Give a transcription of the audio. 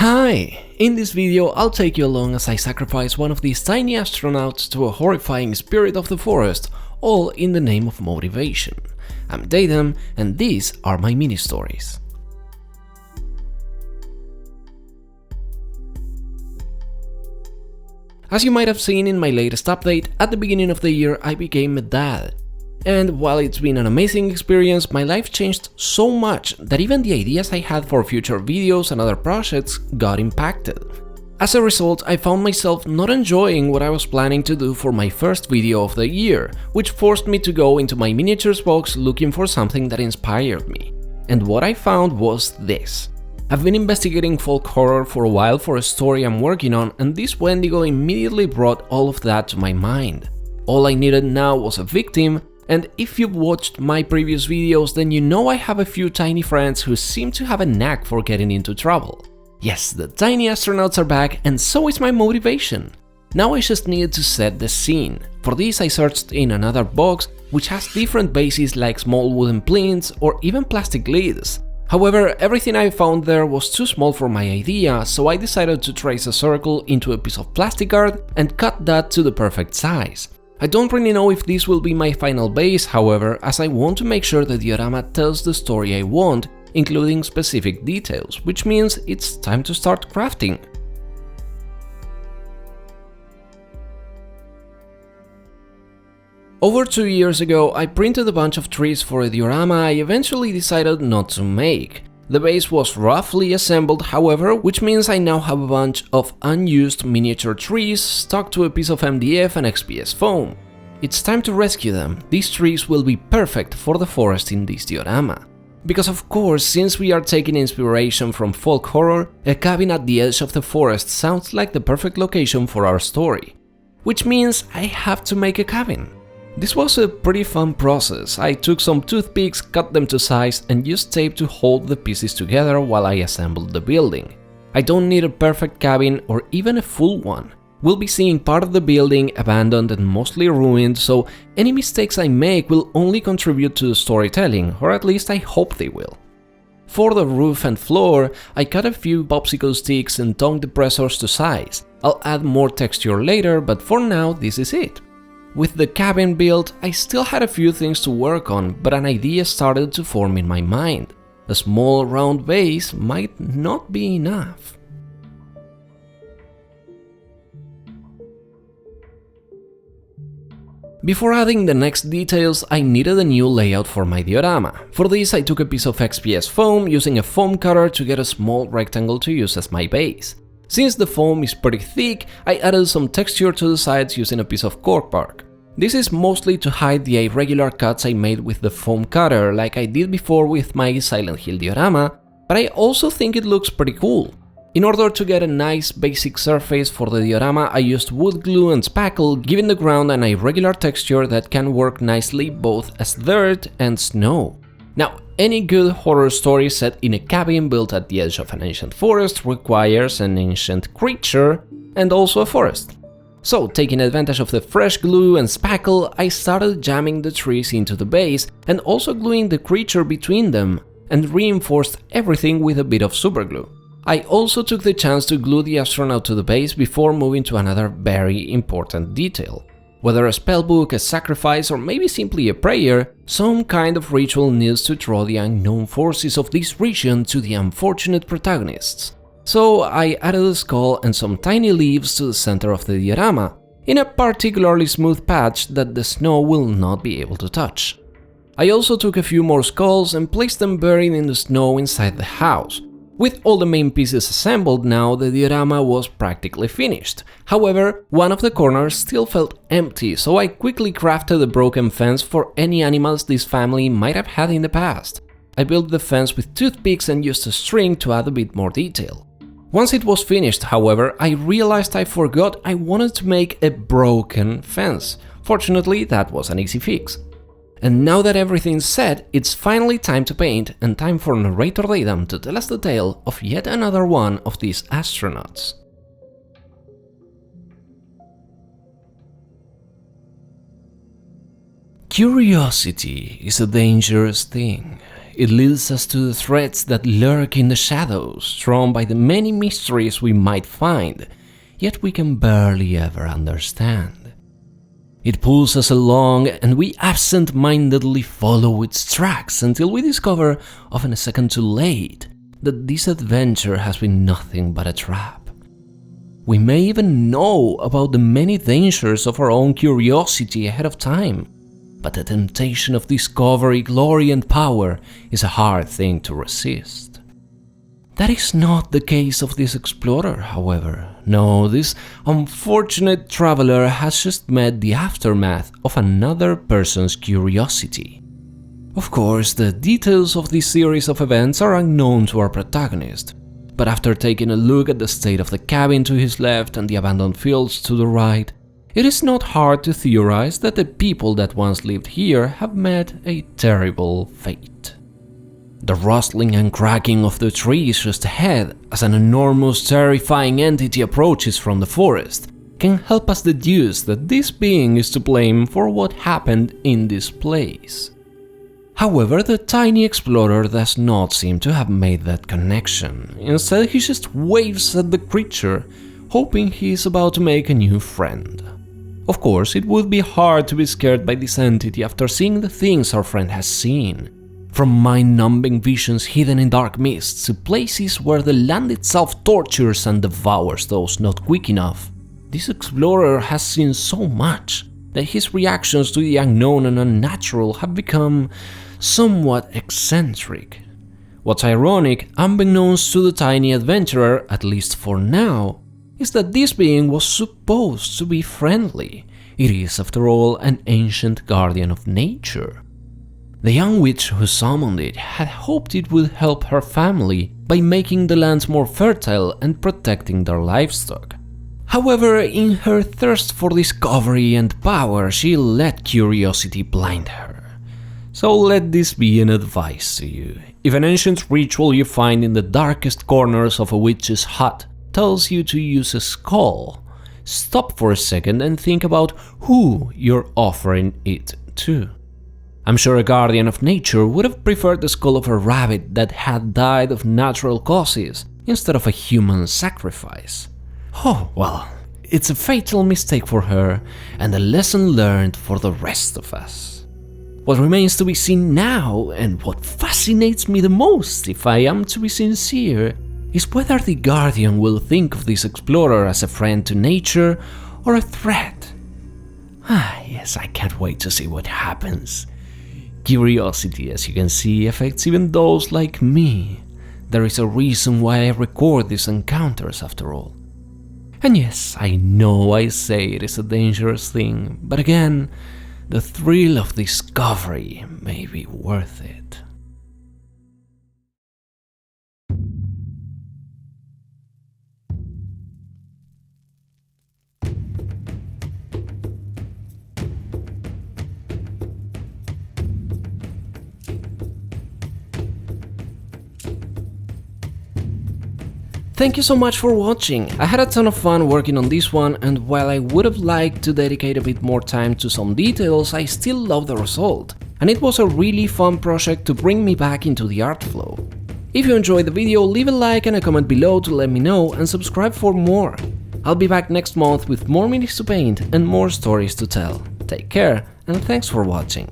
Hi! In this video I'll take you along as I sacrifice one of these tiny astronauts to a horrifying spirit of the forest, all in the name of motivation. I'm Daydam, and these are my mini-stories. As you might have seen in my latest update, at the beginning of the year I became a dad. And while it's been an amazing experience, my life changed so much that even the ideas I had for future videos and other projects got impacted. As a result, I found myself not enjoying what I was planning to do for my first video of the year, which forced me to go into my miniatures box looking for something that inspired me. And what I found was this. I've been investigating folk horror for a while for a story I'm working on, and this Wendigo immediately brought all of that to my mind. All I needed now was a victim. And if you've watched my previous videos, then you know I have a few tiny friends who seem to have a knack for getting into trouble. Yes, the tiny astronauts are back, and so is my motivation. Now I just needed to set the scene. For this I searched in another box, which has different bases like small wooden plinths or even plastic lids. However, everything I found there was too small for my idea, so I decided to trace a circle into a piece of plastic art and cut that to the perfect size. I don't really know if this will be my final base, however, as I want to make sure the diorama tells the story I want, including specific details, which means it's time to start crafting. Over 2 years ago, I printed a bunch of trees for a diorama I eventually decided not to make. The base was roughly assembled, however, which means I now have a bunch of unused miniature trees stuck to a piece of MDF and XPS foam. It's time to rescue them. These trees will be perfect for the forest in this diorama. Because of course, since we are taking inspiration from folk horror, a cabin at the edge of the forest sounds like the perfect location for our story. Which means I have to make a cabin. This was a pretty fun process. I took some toothpicks, cut them to size, and used tape to hold the pieces together while I assembled the building. I don't need a perfect cabin or even a full one. We'll be seeing part of the building abandoned and mostly ruined, so any mistakes I make will only contribute to the storytelling, or at least I hope they will. For the roof and floor, I cut a few popsicle sticks and tongue depressors to size. I'll add more texture later, but for now this is it. With the cabin built, I still had a few things to work on, but an idea started to form in my mind. A small round base might not be enough. Before adding the next details, I needed a new layout for my diorama. For this, I took a piece of XPS foam using a foam cutter to get a small rectangle to use as my base. Since the foam is pretty thick, I added some texture to the sides using a piece of cork bark. This is mostly to hide the irregular cuts I made with the foam cutter, like I did before with my Silent Hill diorama, but I also think it looks pretty cool. In order to get a nice basic surface for the diorama, I used wood glue and spackle, giving the ground an irregular texture that can work nicely both as dirt and snow. Now, any good horror story set in a cabin built at the edge of an ancient forest requires an ancient creature and also a forest. So, taking advantage of the fresh glue and spackle, I started jamming the trees into the base and also gluing the creature between them, and reinforced everything with a bit of superglue. I also took the chance to glue the astronaut to the base before moving to another very important detail. Whether a spellbook, a sacrifice, or maybe simply a prayer, some kind of ritual needs to draw the unknown forces of this region to the unfortunate protagonists. So I added a skull and some tiny leaves to the center of the diorama, in a particularly smooth patch that the snow will not be able to touch. I also took a few more skulls and placed them buried in the snow inside the house. With all the main pieces assembled now, the diorama was practically finished. However, one of the corners still felt empty, so I quickly crafted a broken fence for any animals this family might have had in the past. I built the fence with toothpicks and used a string to add a bit more detail. Once it was finished, however, I realized I forgot I wanted to make a broken fence. Fortunately, that was an easy fix. And now that everything's set, it's finally time to paint and time for narrator Daydam to tell us the tale of yet another one of these astronauts. Curiosity is a dangerous thing. it leads us to the threats that lurk in the shadows, drawn by the many mysteries we might find, yet we can barely ever understand. It pulls us along, and we absent-mindedly follow its tracks until we discover, often a second too late, that this adventure has been nothing but a trap. We may even know about the many dangers of our own curiosity ahead of time, but the temptation of discovery, glory, and power is a hard thing to resist. That is not the case of this explorer, however. No, this unfortunate traveler has just met the aftermath of another person's curiosity. Of course, the details of this series of events are unknown to our protagonist, but after taking a look at the state of the cabin to his left and the abandoned fields to the right, it is not hard to theorize that the people that once lived here have met a terrible fate. The rustling and cracking of the trees just ahead, as an enormous, terrifying entity approaches from the forest, can help us deduce that this being is to blame for what happened in this place. However, the tiny explorer does not seem to have made that connection. Instead, he just waves at the creature, hoping he is about to make a new friend. Of course, it would be hard to be scared by this entity after seeing the things our friend has seen. From mind-numbing visions hidden in dark mists to places where the land itself tortures and devours those not quick enough, this explorer has seen so much that his reactions to the unknown and unnatural have become somewhat eccentric. What's ironic, unbeknownst to the tiny adventurer, at least for now, is that this being was supposed to be friendly. It is, after all, an ancient guardian of nature. The young witch who summoned it had hoped it would help her family by making the lands more fertile and protecting their livestock. However, in her thirst for discovery and power, she let curiosity blind her. So let this be an advice to you. If an ancient ritual you find in the darkest corners of a witch's hut tells you to use a skull, stop for a second and think about who you're offering it to. I'm sure a guardian of nature would have preferred the skull of a rabbit that had died of natural causes instead of a human sacrifice. Oh, well, it's a fatal mistake for her and a lesson learned for the rest of us. What remains to be seen now, and what fascinates me the most, if I am to be sincere, is whether the Guardian will think of this explorer as a friend to nature or a threat. Yes, I can't wait to see what happens. Curiosity, as you can see, affects even those like me. There is a reason why I record these encounters, after all. And yes, I know I say it is a dangerous thing, but again, the thrill of discovery may be worth it. Thank you so much for watching. I had a ton of fun working on this one, and while I would have liked to dedicate a bit more time to some details, I still love the result, and it was a really fun project to bring me back into the art flow. If you enjoyed the video, leave a like and a comment below to let me know, and subscribe for more. I'll be back next month with more minis to paint and more stories to tell. Take care, and thanks for watching.